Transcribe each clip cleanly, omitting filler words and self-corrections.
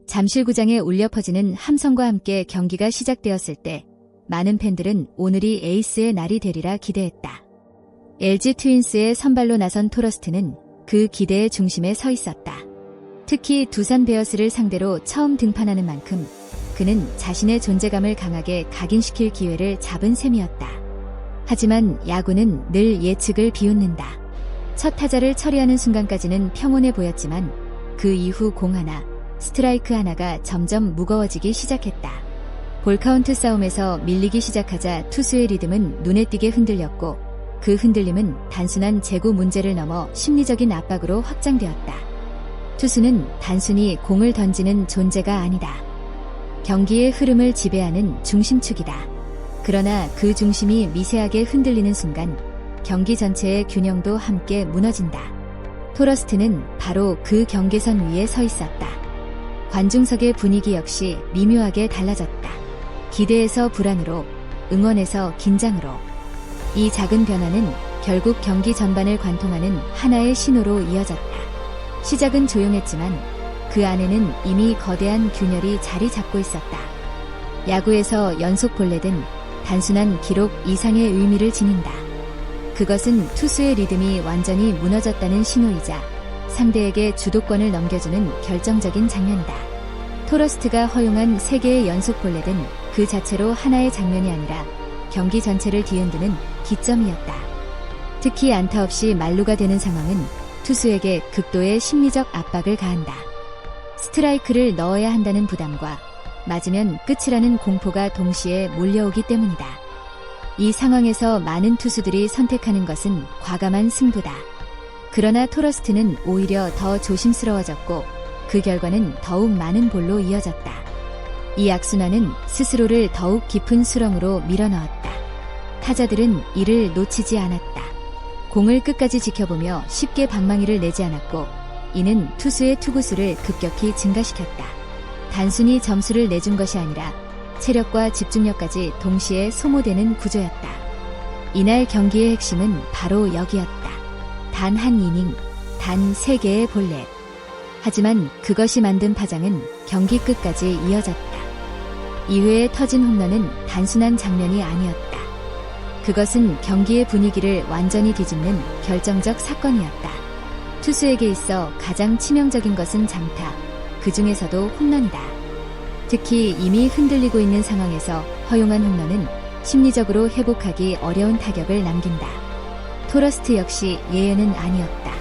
잠실구장에 울려 퍼지는 함성과 함께 경기가 시작되었을 때 많은 팬들은 오늘이 에이스의 날이 되리라 기대했다. LG 트윈스의 선발로 나선 토러스트는 그 기대의 중심에 서 있었다. 특히 두산 베어스를 상대로 처음 등판하는 만큼 그는 자신의 존재감을 강하게 각인시킬 기회를 잡은 셈이었다. 하지만 야구는 늘 예측을 비웃는다. 첫 타자를 처리하는 순간까지는 평온해 보였지만 그 이후 공 하나, 스트라이크 하나가 점점 무거워지기 시작했다. 볼카운트 싸움에서 밀리기 시작하자 투수의 리듬은 눈에 띄게 흔들렸고 그 흔들림은 단순한 제구 문제를 넘어 심리적인 압박으로 확장되었다. 투수는 단순히 공을 던지는 존재가 아니다. 경기의 흐름을 지배하는 중심축이다. 그러나 그 중심이 미세하게 흔들리는 순간 경기 전체의 균형도 함께 무너진다. 토러스트는 바로 그 경계선 위에 서 있었다. 관중석의 분위기 역시 미묘하게 달라졌다. 기대에서 불안으로, 응원에서 긴장으로. 이 작은 변화는 결국 경기 전반을 관통하는 하나의 신호로 이어졌다. 시작은 조용했지만 그 안에는 이미 거대한 균열이 자리 잡고 있었다. 야구에서 연속 볼넷은 단순한 기록 이상의 의미를 지닌다. 그것은 투수의 리듬이 완전히 무너졌다는 신호이자 상대에게 주도권을 넘겨주는 결정적인 장면이다. 토러스트가 허용한 3개의 연속 볼넷은 그 자체로 하나의 장면이 아니라 경기 전체를 뒤흔드는 기점이었다. 특히 안타 없이 만루가 되는 상황은 투수에게 극도의 심리적 압박을 가한다. 스트라이크를 넣어야 한다는 부담과 맞으면 끝이라는 공포가 동시에 몰려오기 때문이다. 이 상황에서 많은 투수들이 선택하는 것은 과감한 승부다. 그러나 토러스트는 오히려 더 조심스러워졌고 그 결과는 더욱 많은 볼로 이어졌다. 이 악순환은 스스로를 더욱 깊은 수렁으로 밀어넣었다. 타자들은 이를 놓치지 않았다. 공을 끝까지 지켜보며 쉽게 방망이를 내지 않았고 이는 투수의 투구수를 급격히 증가시켰다. 단순히 점수를 내준 것이 아니라 체력과 집중력까지 동시에 소모되는 구조였다. 이날 경기의 핵심은 바로 여기였다. 단 한 이닝, 단 3개의 볼넷. 하지만 그것이 만든 파장은 경기 끝까지 이어졌다. 이후에 터진 홈런은 단순한 장면이 아니었다. 그것은 경기의 분위기를 완전히 뒤집는 결정적 사건이었다. 투수에게 있어 가장 치명적인 것은 장타, 그 중에서도 홈런이다. 특히 이미 흔들리고 있는 상황에서 허용한 홈런은 심리적으로 회복하기 어려운 타격을 남긴다. 토러스트 역시 예외는 아니었다.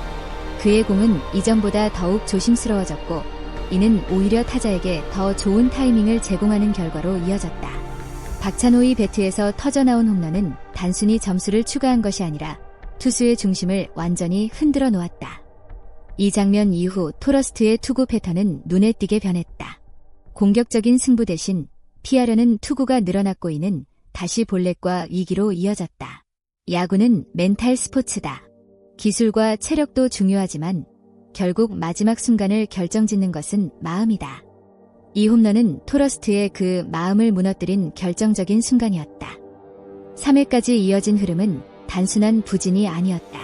그의 공은 이전보다 더욱 조심스러워졌고 이는 오히려 타자에게 더 좋은 타이밍을 제공하는 결과로 이어졌다. 박찬호의 배트에서 터져나온 홈런은 단순히 점수를 추가한 것이 아니라 투수의 중심을 완전히 흔들어 놓았다. 이 장면 이후 토러스트의 투구 패턴은 눈에 띄게 변했다. 공격적인 승부 대신 피하려는 투구가 늘어났고 이는 다시 볼넷과 위기로 이어졌다. 야구는 멘탈 스포츠다. 기술과 체력도 중요하지만 결국 마지막 순간을 결정짓는 것은 마음이다. 이 홈런은 토러스트의 그 마음을 무너뜨린 결정적인 순간이었다. 3회까지 이어진 흐름은 단순한 부진이 아니었다.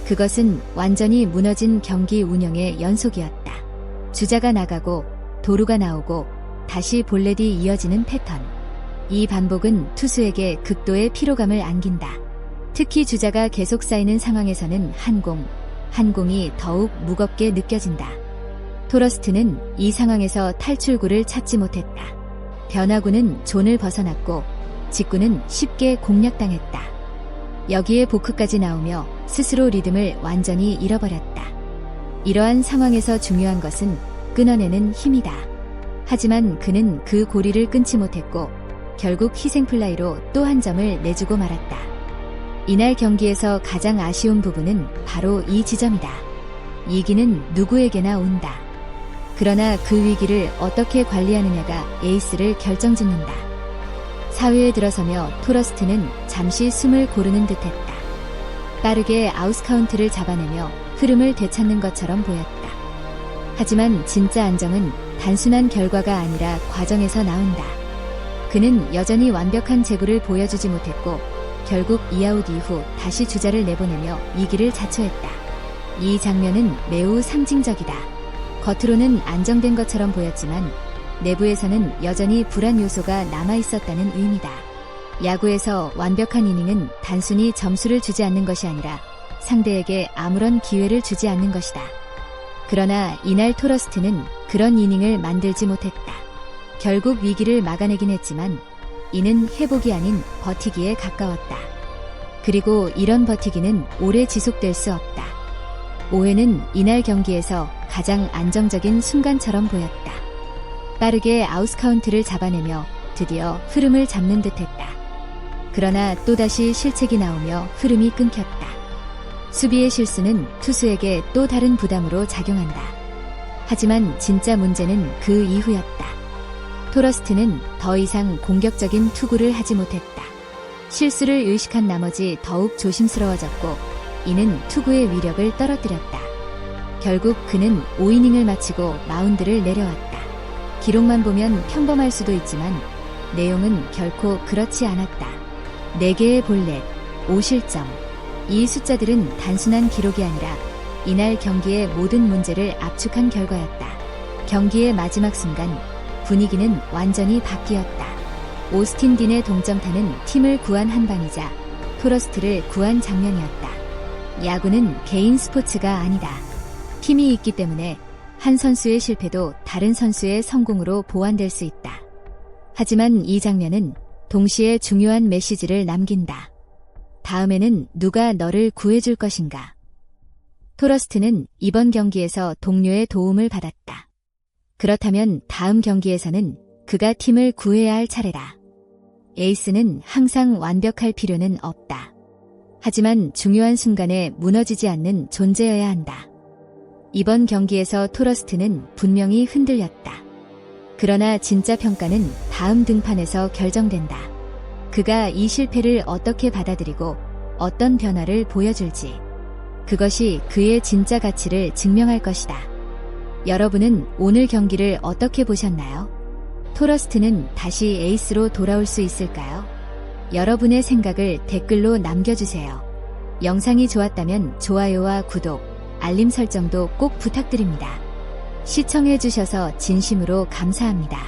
그것은 완전히 무너진 경기 운영의 연속이었다. 주자가 나가고 도루가 나오고 다시 볼넷이 이어지는 패턴. 이 반복은 투수에게 극도의 피로감을 안긴다. 특히 주자가 계속 쌓이는 상황에서는 한 공이 더욱 무겁게 느껴진다. 토러스트는 이 상황에서 탈출구를 찾지 못했다. 변화구는 존을 벗어났고 직구는 쉽게 공략당했다. 여기에 보크까지 나오며 스스로 리듬을 완전히 잃어버렸다. 이러한 상황에서 중요한 것은 끊어내는 힘이다. 하지만 그는 그 고리를 끊지 못했고 결국 희생플라이로 또 한 점을 내주고 말았다. 이날 경기에서 가장 아쉬운 부분은 바로 이 지점이다. 위기는 누구에게나 온다. 그러나 그 위기를 어떻게 관리하느냐가 에이스를 결정짓는다. 4회에 들어서며 토러스트는 잠시 숨을 고르는 듯했다. 빠르게 아웃카운트를 잡아내며 흐름을 되찾는 것처럼 보였다. 하지만 진짜 안정은 단순한 결과가 아니라 과정에서 나온다. 그는 여전히 완벽한 제구를 보여주지 못했고 결국 2아웃 이후 다시 주자를 내보내며 위기를 자초했다. 이 장면은 매우 상징적이다. 겉으로는 안정된 것처럼 보였지만 내부에서는 여전히 불안 요소가 남아있었다는 의미다. 야구에서 완벽한 이닝은 단순히 점수를 주지 않는 것이 아니라 상대에게 아무런 기회를 주지 않는 것이다. 그러나 이날 토러스트는 그런 이닝을 만들지 못했다. 결국 위기를 막아내긴 했지만 이는 회복이 아닌 버티기에 가까웠다. 그리고 이런 버티기는 오래 지속될 수 없다. 5회는 이날 경기에서 가장 안정적인 순간처럼 보였다. 빠르게 아웃카운트를 잡아내며 드디어 흐름을 잡는 듯했다. 그러나 또다시 실책이 나오며 흐름이 끊겼다. 수비의 실수는 투수에게 또 다른 부담으로 작용한다. 하지만 진짜 문제는 그 이후였다. 토러스트는 더 이상 공격적인 투구를 하지 못했다. 실수를 의식한 나머지 더욱 조심스러워졌고 이는 투구의 위력을 떨어뜨렸다. 결국 그는 5이닝을 마치고 마운드를 내려왔다. 기록만 보면 평범할 수도 있지만 내용은 결코 그렇지 않았다. 4개의 볼넷, 5실점. 이 숫자들은 단순한 기록이 아니라 이날 경기의 모든 문제를 압축한 결과였다. 경기의 마지막 순간 분위기는 완전히 바뀌었다. 오스틴 딘의 동점타는 팀을 구한 한 방이자 토러스트를 구한 장면이었다. 야구는 개인 스포츠가 아니다. 팀이 있기 때문에 한 선수의 실패도 다른 선수의 성공으로 보완될 수 있다. 하지만 이 장면은 동시에 중요한 메시지를 남긴다. 다음에는 누가 너를 구해줄 것인가? 토러스트는 이번 경기에서 동료의 도움을 받았다. 그렇다면 다음 경기에서는 그가 팀을 구해야 할 차례다. 에이스는 항상 완벽할 필요는 없다. 하지만 중요한 순간에 무너지지 않는 존재여야 한다. 이번 경기에서 토러스트는 분명히 흔들렸다. 그러나 진짜 평가는 다음 등판에서 결정된다. 그가 이 실패를 어떻게 받아들이고 어떤 변화를 보여줄지. 그것이 그의 진짜 가치를 증명할 것이다. 여러분은 오늘 경기를 어떻게 보셨나요? 토러스트는 다시 에이스로 돌아올 수 있을까요? 여러분의 생각을 댓글로 남겨주세요. 영상이 좋았다면 좋아요와 구독, 알림 설정도 꼭 부탁드립니다. 시청해주셔서 진심으로 감사합니다.